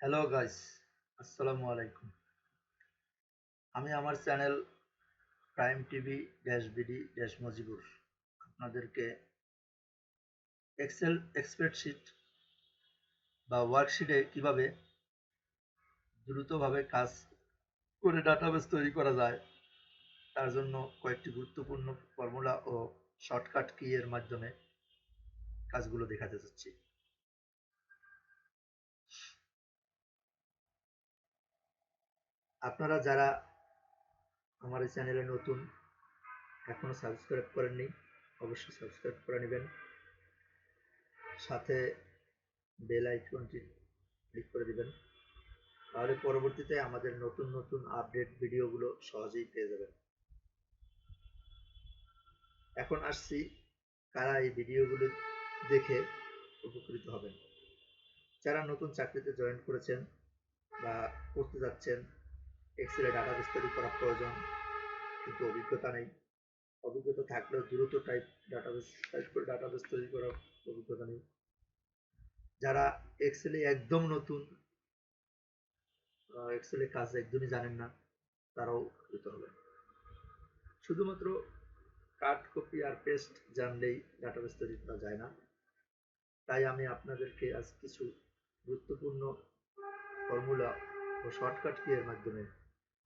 Hello guys, আসসালামু আলাইকুম। আমি আমার channel Prime TV BD Mojibur আপনাদেরকে এক্সেল স্প্রেডশিট বা ওয়ার্কশিটে কিভাবে দ্রুতভাবে কাজ করে ডাটাবেস তৈরি করা যায় তার জন্য কয়েকটি গুরুত্বপূর্ণ ফর্মুলা ও শর্টকাট কি এর মাধ্যমে কাজগুলো দেখাতে যাচ্ছি। আপনারা যারা আমার এই চ্যানেলে নতুন, এখনো সাবস্ক্রাইব করেননি, অবশ্যই সাবস্ক্রাইব করে নেবেন। সাথে বেল আইকনটি ক্লিক করে দিবেন, তাহলে পরবর্তীতে আমাদের নতুন নতুন আপডেট ভিডিওগুলো সহজেই পেয়ে যাবেন। এখন আসছি কারা এই ভিডিওগুলো দেখে উপকৃত হবেন। যারা নতুন চাকরিতে জয়েন করেছেন বা করতে যাচ্ছেন, এক্সেলে ডাটাবেস তৈরি করা প্রয়োজন কিন্তু অভিজ্ঞতা নেই, অভিজ্ঞতা থাকলেও দ্রুত টাইপ করে ডাটাবেস তৈরি করার অভিজ্ঞতা নেই, যারা এক্সেলে একদম নতুন, এক্সেলে কাজ একদমই জানেন না, তারাও উপকৃত হবেন। শুধুমাত্র কাট কপি আর পেস্ট জানলেই ডাটাবেস তৈরি করা যায় না। তাই আমি আপনাদেরকে আজ কিছু গুরুত্বপূর্ণ ফর্মুলা ও শর্টকাট কি এর মাধ্যমে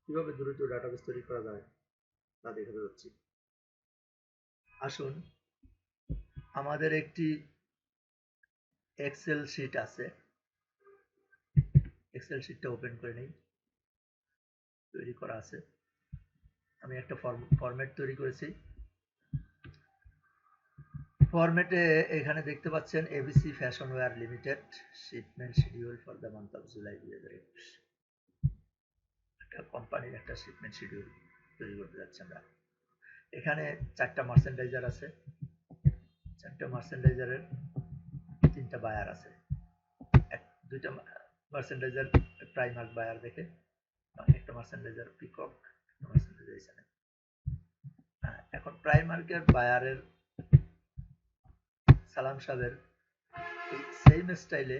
কিভাবে দ্রুত ডাটাবেস তৈরি করা যায় তা দেখাতে যাচ্ছি। আসুন, আমাদের একটি এক্সেল শিট আছে, এক্সেল শিটটা ওপেন করে নেই। তৈরি করা আছে, আমি একটা ফরম্যাট তৈরি করেছি। ফরম্যাটে এখানে দেখতে পাচ্ছেন ABC fashion wear limited shipment schedule for the month of July 2021। একটা কোম্পানির একটা শিপমেন্ট শিডিউল তৈরি করতে যাচ্ছি আমরা। এখানে চারটা মার্চেন্ডাইজার আছে, চারটা মার্চেন্ডাইজারের তিনটা বায়ার আছে। দুইটা মার্চেন্ডাইজার প্রাইমার্ক বায়ার দেখে, একটা মার্চেন্ডাইজার পিকক, একটা মার্চেন্ডাইজার এখানে। এখন প্রাইমার্কের বায়ারের সালাম সাহেবের সেম স্টাইলে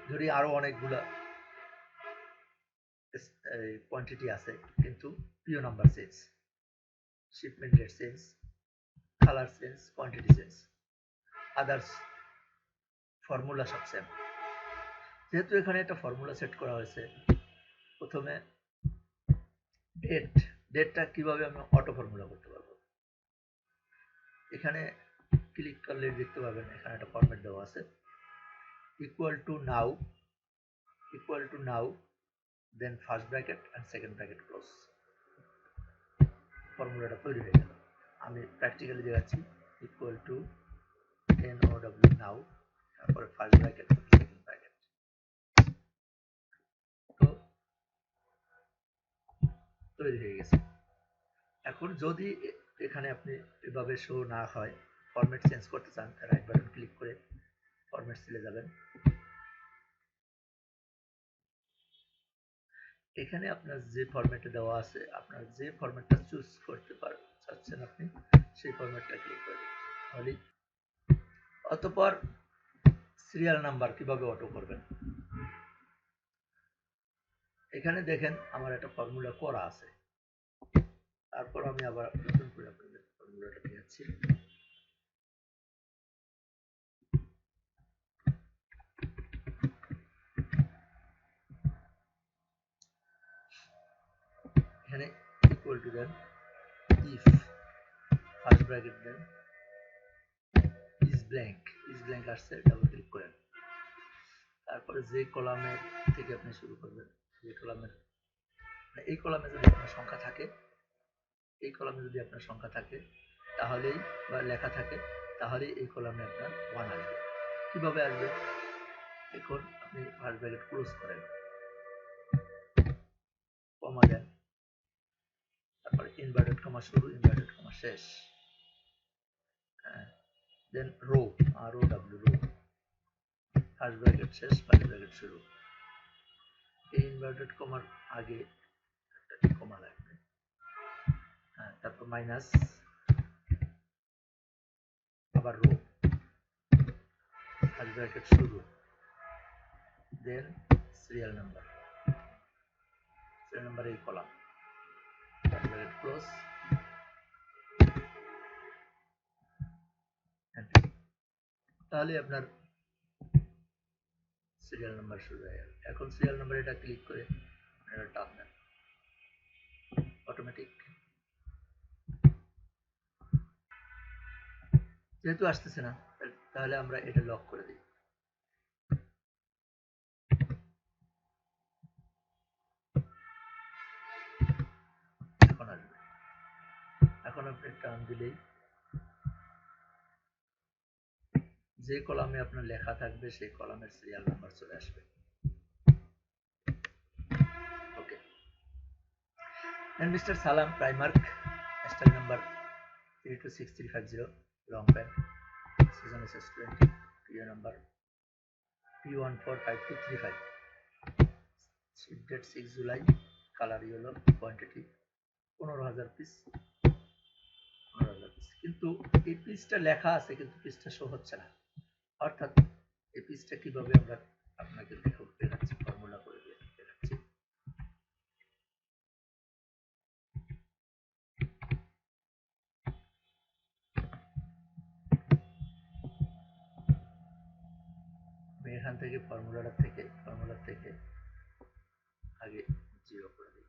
ধরি আরো অনেকগুলা কোয়ান্টিটি আছে, কিন্তু PO number change, shipment date change, colour change, quantity change, others formula সব সেম। যেহেতু এখানে একটা ফর্মুলা সেট করা হয়েছে, প্রথমে ডেটটা কিভাবে আমি অটো ফর্মুলা করতে পারবো। এখানে ক্লিক করলে দেখতে পাবেন এখানে একটা ফরম্যাট দেওয়া আছে, equal to now then first bracket and second bracket close. ফর্মুলাটা তৈরি হয়ে গেল। আমি প্র্যাকটিক্যালি দেখাচ্ছি, ইকুয়াল টু NOW নাও, তারপরে ফার্স্ট ব্র্যাকেট সেকেন্ড ব্র্যাকেট। তো তৈরি হয়ে গেছে। এখন যদি এখানে আপনি এভাবে শো না হয়, ফরম্যাট চেঞ্জ করতে চান, রাইট বাটন ক্লিক করে ফরম্যাট চলে যাবেন। এখানে আপনার যে ফরম্যাটে দেওয়া আছে, আপনার যে ফরম্যাটটা চুজ করতে চাচ্ছেন আপনি, সেই ফরম্যাটটা ক্লিক করবেন। তাহলে অতঃপর সিরিয়াল নাম্বার কিভাবে অটো করবেন, এখানে দেখেন আমার একটা ফর্মুলা করা আছে। তারপর আমি আবার নতুন করে আপনাদের ফর্মুলাটা দেখাচ্ছি। এখানে equal to then, if first bracket then, is blank আসছে, ডাবল ক্লিক করেন। তারপরে যে কলামের থেকে আপনি শুরু করবেন, যে কলামের, এই কলামে যদি আপনার সংখ্যা থাকে, এই কলামে যদি আপনার সংখ্যা থাকে তাহলেই, বা লেখা থাকে তাহলেই এই কলামে আপনার 1 আসবে। কিভাবে আসবে, এখন আপনি ফার্স্ট ব্র্যাকেট ক্লোজ করেন, কমা দেন, তারপরে ইনভার্টেড কমা শুরু, ইনভার্টেড কমা শেষ, then row, ROW, row, first bracket শেষ, ফার্স্ট ব্র্যাকেট শুরু। এই ইনভার্টেড কমার আগে একটা কমা লাগবে, তারপর মাইনাস, আবার রো, ফার্স্ট ব্র্যাকেট শুরু, দেন সিরিয়াল নাম্বার এই কলাম ক্লোজ, তাহলে আপনার সিরিয়াল নাম্বার শুরু হয়ে গেল। এখন সিরিয়াল নাম্বার এটা ক্লিক করে এটা টান দেন, অটোমেটিক যেহেতু আসতেছে না তাহলে আমরা এটা লক করে দিই। এখন আসবে, এখন আপনি টান দিলেই যে কলামে আপনার লেখা থাকবে সেই কলামের সিরিয়াল নাম্বার চলে আসবে। ওকে, and Mr. Salam Primark, style number 326350, long pen, season SS20, PO number P145235, ship date 6 July, color yellow, quantity 15,000 piece. কিন্তু এই পিসটা লেখা আছে কিন্তু পিসটা শো হচ্ছে না, অর্থাৎ এই পিসটা কিভাবে আমরা আপনাকে দেখাচ্ছি, ফর্মুলা করে দেখাচ্ছি। এখান থেকে ফর্মুলা থেকে আগে 0 করে দিই।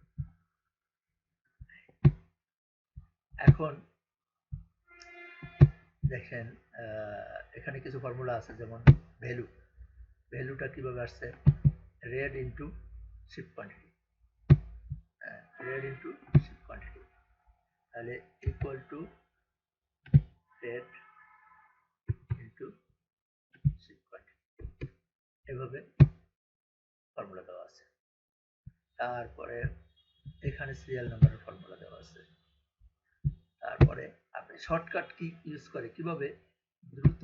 এখন দেখেন এখানে কিছু ফর্মুলা আছে, যেমন ভ্যালুটা কিভাবে আসছে, রেড ইনটু শিপ কোয়ান্টিটি, তাহলে equal to rate into ship quantity, এভাবে ফর্মুলা দেওয়া আছে। তারপরে এখানে সিরিয়াল নাম্বারের ফর্মুলা দেওয়া আছে। তারপরে আপনি শর্টকাট কি ইউজ করে কিভাবে দ্রুত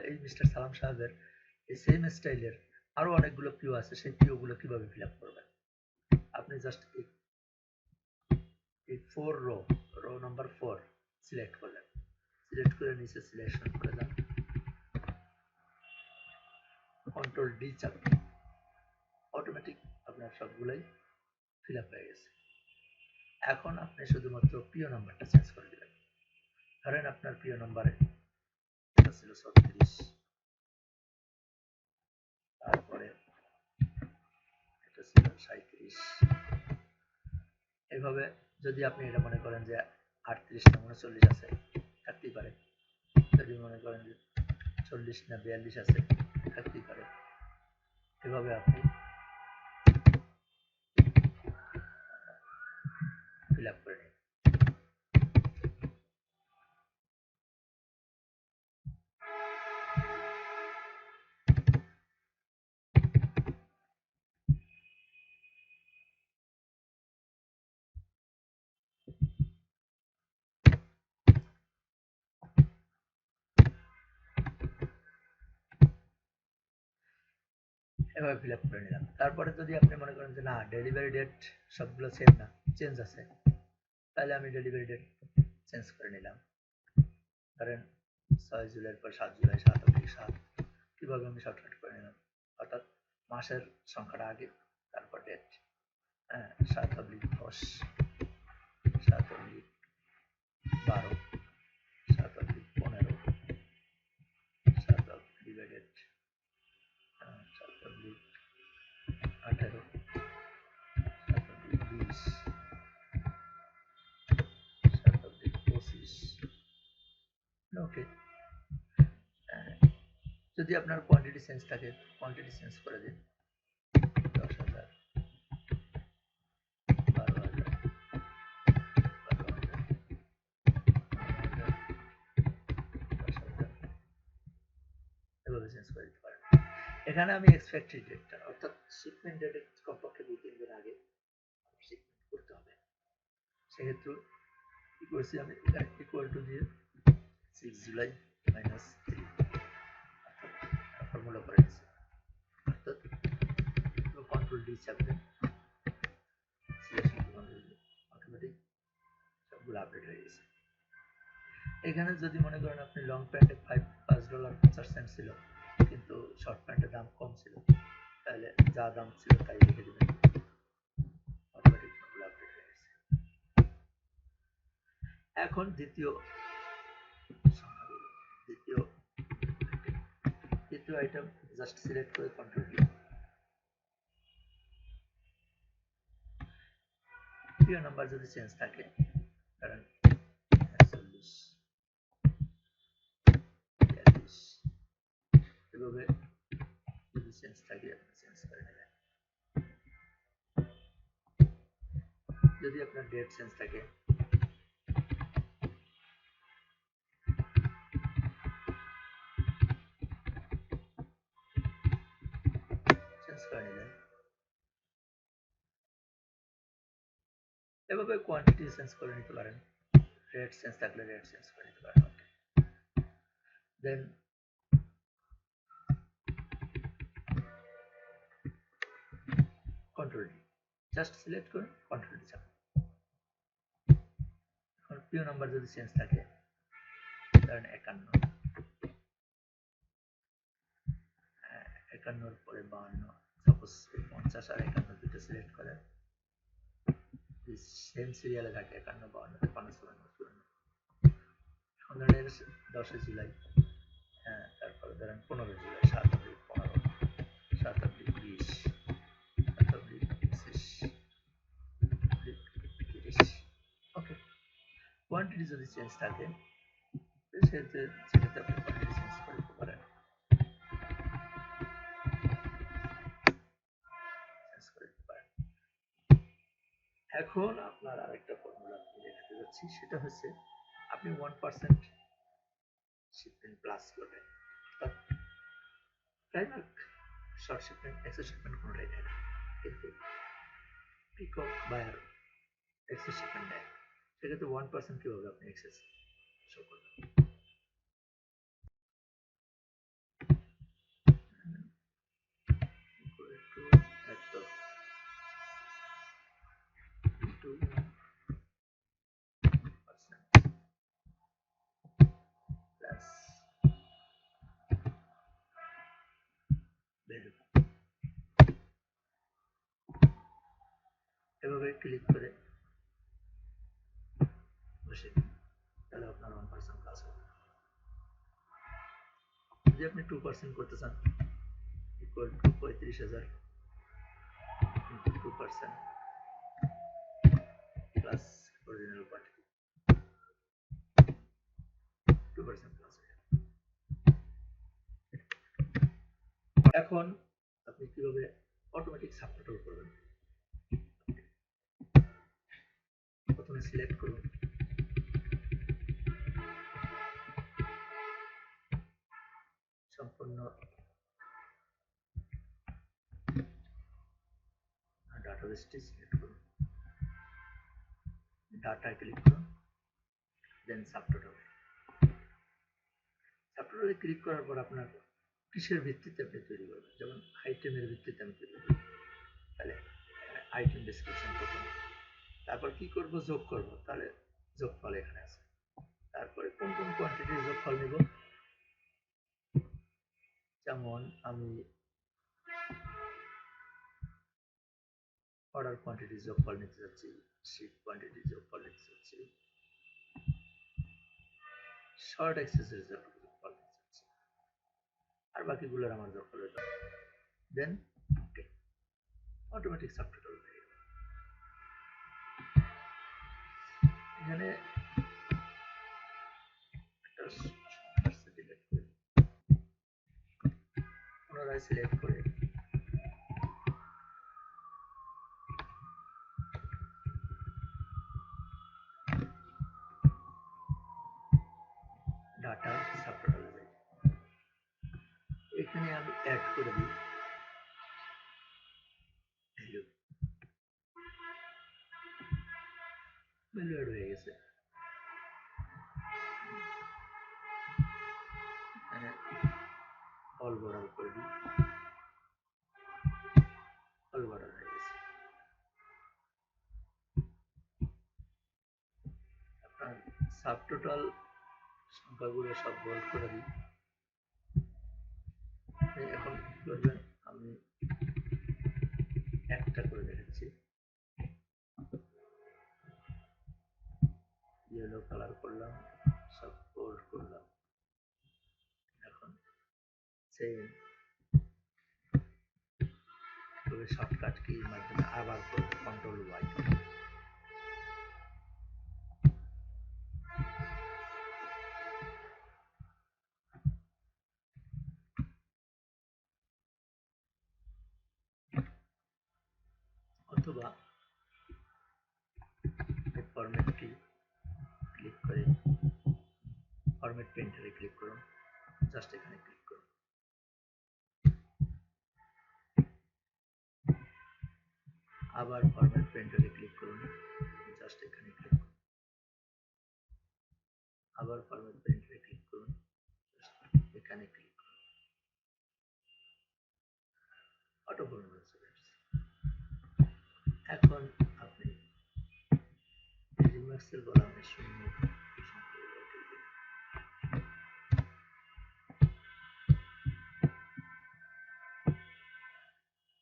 এই মিস্টার সালাম সাহেবের এই সেম স্টাইলের আরো অনেকগুলো পিও আছে, সেই পিও গুলো কিভাবে ফিল আপ করবেন। আপনি জাস্ট এই 4 রো নাম্বার 4 সিলেক্ট করলেন, সিলেক্ট করে নিচে সিলেকশন করে দেন, কন্ট্রোল ডি চাপবেন, অটোমেটিক আপনার সবগুলোই ফিল আপ হয়ে গেছে। এখন আপনি শুধুমাত্র পিও নাম্বারটা চেঞ্জ করে দিবেন। ধরেন আপনার পিও নাম্বারে এটা ছিল 36, তারপরে এটা ছিল 37, এইভাবে যদি আপনি এটা মনে করেন যে 38 না 39 আছে, থাকতেই পারে। যদি মনে করেন যে 40 না 42 আছে, থাকতেই পারে। এভাবে আপনি ফিল আপ করে নিন। এভাবে ফিল আপ করে নিলাম। তারপরে যদি আপনি মনে করেন যে না, ডেলিভারি ডেট সবগুলো সেম না, চেঞ্জ আছে, তাহলে আমি ডেলিভারি ডেট চেঞ্জ করে নিলাম। ধরেন 6 জুলাইয়ের পর 7 জুলাই, 7 অবলিক 7, কিভাবে আমি শর্টকাট করে নিলাম, অর্থাৎ মাসের সংখ্যাটা আগে, তারপর date, 7 oblique 10, 7 oblique 12, 7 oblique 15, 7 oblique divided, 7 oblique 18, 7 oblique 20, 7 oblique 25। Okay, যদি আপনার কোয়ান্টিটি চেঞ্জ থাকে, কোয়ান্টিটি চেঞ্জ করে দিন, 10,000, 12,000, 12,000, 10,000, এভাবে চেঞ্জ করে দিতে পারেন। এখানে আমি এক্সপেক্টেড ডেটটা, অর্থাৎ শিপমেন্ট ডেটের কমপক্ষে 2-3 দিন আগে শিপমেন্ট করতে হবে, সেক্ষেত্রে কি করছি আমি, ইকুয়াল টু দিয়ে 6 জুলাই মাইনাস 3 ফর্মুলা করে দিচ্ছি, অর্থাৎ কন্ট্রোল ডি চাপবেন, অটোমেটিক সবগুলো আপডেট হয়ে গেছে। এখানে যদি মনে করেন আপনি লং প্যান্টে $5 ছিল, কিন্তু শর্ট প্যান্টের দাম কম ছিল, তাহলে যা দাম ছিল তাই লিখে দেবেন, অটোমেটিক ফর্মুলা আপডেট হয়ে গেছে। এখন দ্বিতীয় আইটেম জাস্ট সিলেক্ট করে কন্ট্রোল ডি। প্রিয় নাম্বার যদি চেঞ্জ থাকে, কারণ 40 42 এভাবে যদি চেঞ্জ থাকে আপনি চেঞ্জ করে নেবেন। যদি আপনার ডেট চেঞ্জ থাকে, চেঞ্জ করে নেবেন। এভাবে কোয়ান্টিটি চেঞ্জ করে নিতে পারেন, রেট চেঞ্জ থাকলে রেট চেঞ্জ করে নিতে পারেন। দেন কন্ট্রোল ডি, জাস্ট সিলেক্ট করে কন্ট্রোল ডি চাপুন। এখন প্রিয় নাম্বার যদি চেঞ্জ থাকে, ধরেন 51, 51 পরে 52, সাপোজ 50 আর 51 দুটো সিলেক্ট করেন, সেম সিরিয়ালে থাকে 51, 52, 53, 54। এখন ধরেন 10 জুলাই, তারপরে ধরেন 15 July, 7 April 15, 7 April 20, 7 April 25, April 30। ওকে, কোয়ান্টিটি যদি চেঞ্জ থাকে সেক্ষেত্রে আপনি কোয়ান্টিটি চেঞ্জ করে দিতে পারেন। এখন আপনার আরেকটা ফর্মুলা আমি দেখাতে যাচ্ছি, সেটা হচ্ছে আপনি 1% শিপমেন্ট প্লাস করবেন। Primark short shipment, excess shipment কোনোটাই দেয় না, কিন্তু পিকক বায়ার এক্সেস শিপমেন্ট দেয়। সেক্ষেত্রে 1% কিভাবে আপনি এক্সেস শো করবেন? এভাবে ক্লিক করে বসে তাহলে আপনার 1% প্লাস হবে। যদি আপনি 2% করতে চান, equal to 35,000 2% plus original quantity, 2% plus. এখন আপনি কিভাবে অটোমেটিক সাবটোটাল করবেন? প্রথমে সিলেক্ট করুন, সম্পূর্ণ ডাটাবেসটি সিলেক্ট করুন, ডাটা ক্লিক করুন, দেন সাবটোটাল। সাবটোটালে ক্লিক করার পর আপনার কিসের ভিত্তিতে আপনি তৈরি করবেন? যেমন আইটেমের ভিত্তিতে আমি তৈরি করব, তাহলে আইটেম ডেসক্রিপশন প্রথম, তারপর কি করব? যোগ করব, তাহলে যোগফল এখানে আছে। তারপরে কোন কোন কোয়ান্টিটির যোগফল নেব? যেমন আমি অর্ডার কোয়ান্টিটির যোগফল নিতে যাচ্ছি, শিপ কোয়ান্টিটির যোগফল নিতে যাচ্ছি, শর্ট এক্সেসের যোগফল নিতে যাচ্ছি, আর বাকিগুলোর আমার যোগফল হয়ে যাবে। দেন ওকে, অটোমেটিক সাবটোটাল হয়ে গেল। এখানে পুনরায় সিলেক্ট করে ডাটা সাবটোটাল যাই, এখানে আমি অ্যাড করে দিই ভ্যালু, ভ্যালু অ্যাড হয়ে গেছে। এখানে অল বর্ডার করে দিই, অল বর্ডার হয়ে গেছে। আপনার সাবটোটাল সংখ্যাগুলো সব বোল্ড করে দিই। এখন কি করবেন? আমি চেইন, তবে শর্টকাট কির মাধ্যমে আবার করব কন্ট্রোল ওয়াই। অথবা ফরম্যাট কি ক্লিক করে ফরম্যাট পেইন্টারে ক্লিক করুন, জাস্ট এখানে ক্লিক করুন। আবার ফরম্যাট পেইন্টারে ক্লিক করুন, জাস্ট এখানে ক্লিক করুন। আবার ফরম্যাট পেইন্টারে ক্লিক করুন, এখানে ক্লিক করুন। অটো ফরম্যাট চলে আসছে। এখন আপনি রিমাক্সের কলামে শূন্য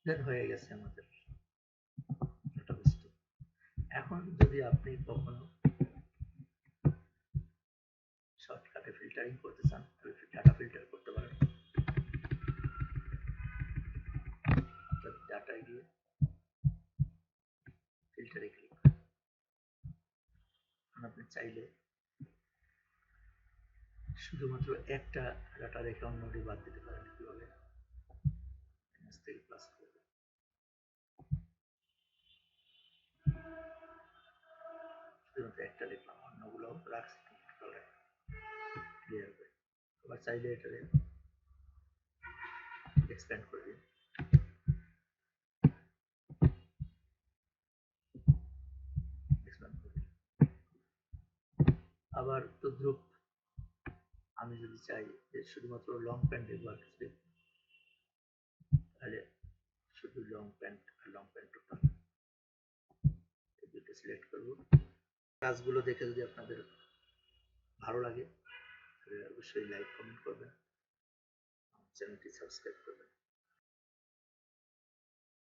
দেন হয়ে গেছে আমাদের ডাটাবেস। এখন যদি আপনি কখনো শর্টকাটে ফিল্টারিং করতে চান তাহলে ডাটা ফিল্টার করতে পারেন। অর্থাৎ ডাটায় গিয়ে ফিল্টারে ক্লিক করেন। আপনি চাইলে শুধুমাত্র একটা ডাটা রেখে অন্যটি বাদ দিতে পারেন। কিভাবে? প্লাস করবেন, শুধুমাত্র একটা লিখলাম, অন্যগুলো রাখছি ক্লিয়ার করে। আবার চাইলে এটারে এক্সপ্যান্ড করে দিন। আবার তদ্রুপ আমি যদি চাই যে শুধুমাত্র লং প্যান্ট ব্যবহার করতে, তাহলে শুধু লং প্যান্ট আর লং প্যান্ট টোটাল দুটো সিলেক্ট করব। কাজগুলো দেখে যদি আপনাদের ভালো লাগে তাহলে অবশ্যই লাইক কমেন্ট করবেন, চ্যানেলটি সাবস্ক্রাইব করবেন।